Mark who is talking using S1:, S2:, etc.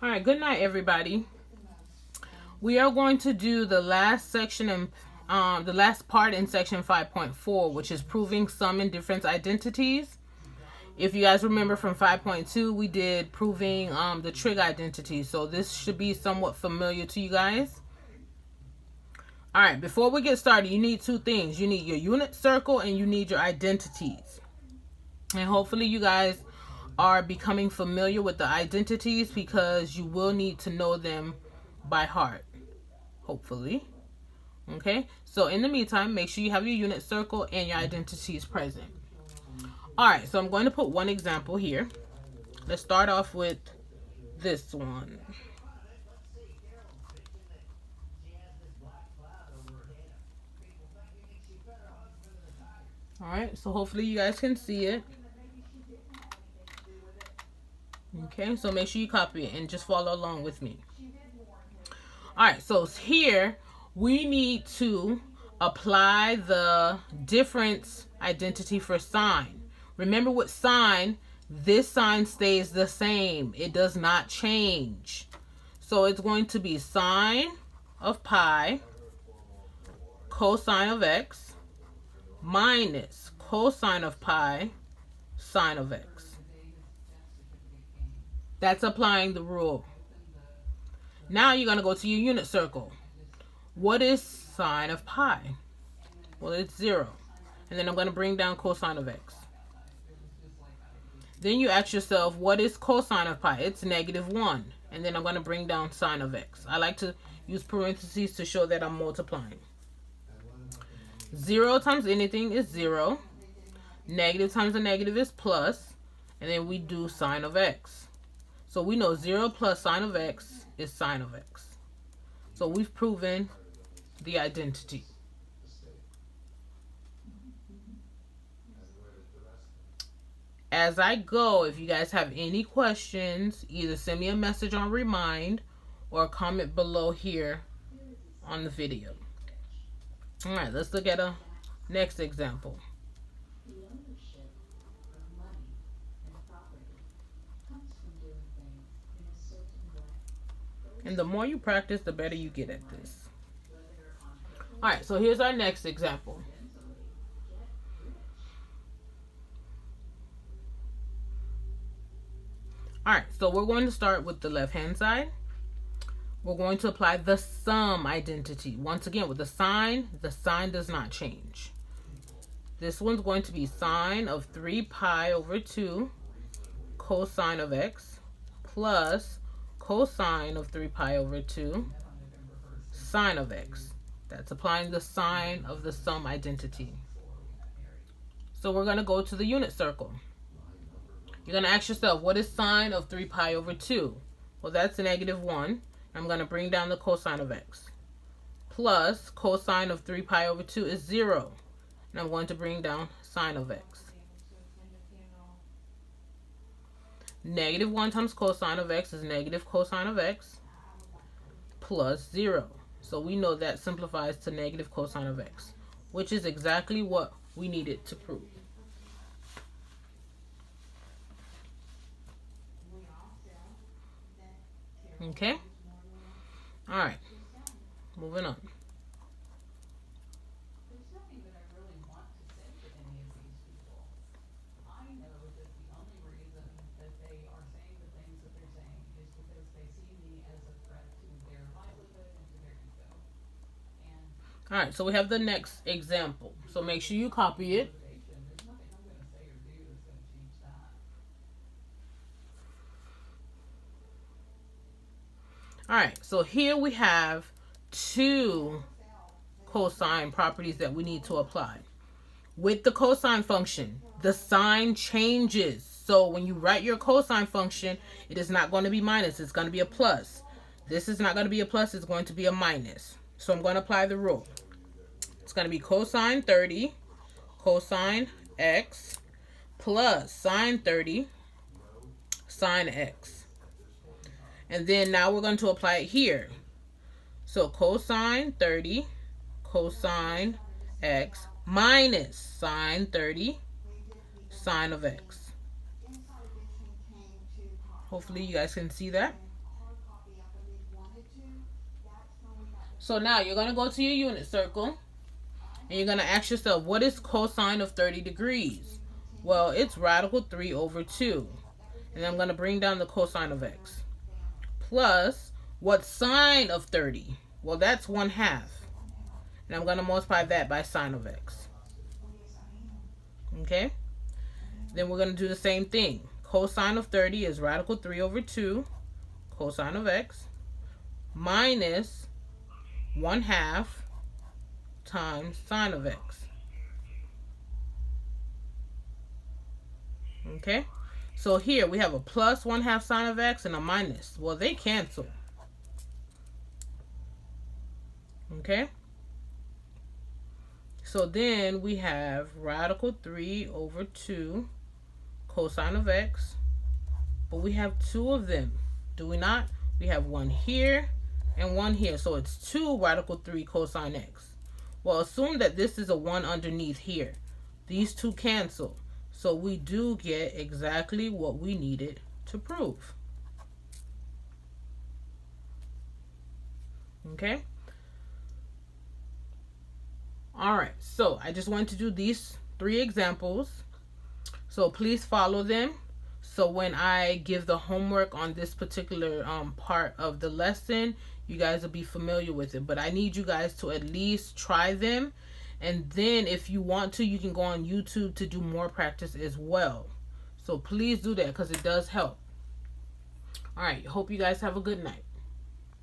S1: All right, good night, everybody. We are going to do the last section and the last part in section 5.4, which is proving sum and difference identities. If you guys remember from 5.2, we did proving the trig identity. So this should be somewhat familiar to you guys. All right, before we get started, you need two things. You need your unit circle and you need your identities. And hopefully you guys are becoming familiar with the identities because you will need to know them by heart, hopefully. Okay, so in the meantime, make sure you have your unit circle and your identities present. All right, so I'm going to put one example here. Let's start off with this one. All right, so hopefully you guys can see it. Okay, so make sure you copy it and just follow along with me. All right, so here we need to apply the difference identity for sine. Remember with sine, this sign stays the same. It does not change. So it's going to be sine of pi cosine of x minus cosine of pi sine of x. That's applying the rule. Now you're going to go to your unit circle. What is sine of pi? Well, it's 0. And then I'm going to bring down cosine of x. Then you ask yourself, what is cosine of pi? It's -1. And then I'm going to bring down sine of x. I like to use parentheses to show that I'm multiplying. 0 times anything is 0. Negative times a negative is plus. And then we do sine of x. So we know 0 plus sine of x is sine of x. So we've proven the identity. As I go, if you guys have any questions, either send me a message on Remind or comment below here on the video. All right, let's look at a next example. And the more you practice, the better you get at this. All right, so here's our next example. All right, so we're going to start with the left-hand side. We're going to apply the sum identity. Once again, with the sign does not change. This one's going to be sine of 3 pi over 2 cosine of x plus cosine of 3 pi over 2 sine of x. That's applying the sign of the sum identity. So we're going to go to the unit circle. You're going to ask yourself, what is sine of 3 pi over 2? Well, that's -1. I'm going to bring down the cosine of x. Plus cosine of 3 pi over 2 is 0. And I'm going to bring down sine of x. -1 times cosine of x is negative cosine of x plus 0. So we know that simplifies to negative cosine of x, which is exactly what we needed to prove. Okay? All right. Moving on. All right, so we have the next example. So make sure you copy it. All right, so here we have two cosine properties that we need to apply. With the cosine function, the sign changes. So when you write your cosine function, it is not going to be minus. It's going to be a plus. This is not going to be a plus. It's going to be a minus. So I'm going to apply the rule. It's going to be cosine 30 cosine x plus sine 30 sine x. And then now we're going to apply it here. So cosine 30 cosine x minus sine 30 sine of x. Hopefully you guys can see that. So now you're going to go to your unit circle and you're going to ask yourself, what is cosine of 30 degrees? Well, it's radical 3 over 2. And I'm going to bring down the cosine of x. Plus, what sine of 30? Well, that's 1/2. And I'm going to multiply that by sine of x. Okay? Then we're going to do the same thing. Cosine of 30 is radical 3 over 2 cosine of x minus 1/2 times sine of x. Okay? So here we have a plus 1/2 sine of x and a minus. Well, they cancel. Okay? So then we have radical 3 over 2 cosine of x. But we have 2 of them. Do we not? We have one here and one here. So it's 2 radical 3 cosine x. Well, assume that this is a 1 underneath here. These 2 cancel. So we do get exactly what we needed to prove. Okay? Alright, so I just wanted to do these 3 examples. So please follow them. So when I give the homework on this particular part of the lesson, you guys will be familiar with it. But I need you guys to at least try them. And then if you want to, you can go on YouTube to do more practice as well. So please do that because it does help. All right. Hope you guys have a good night.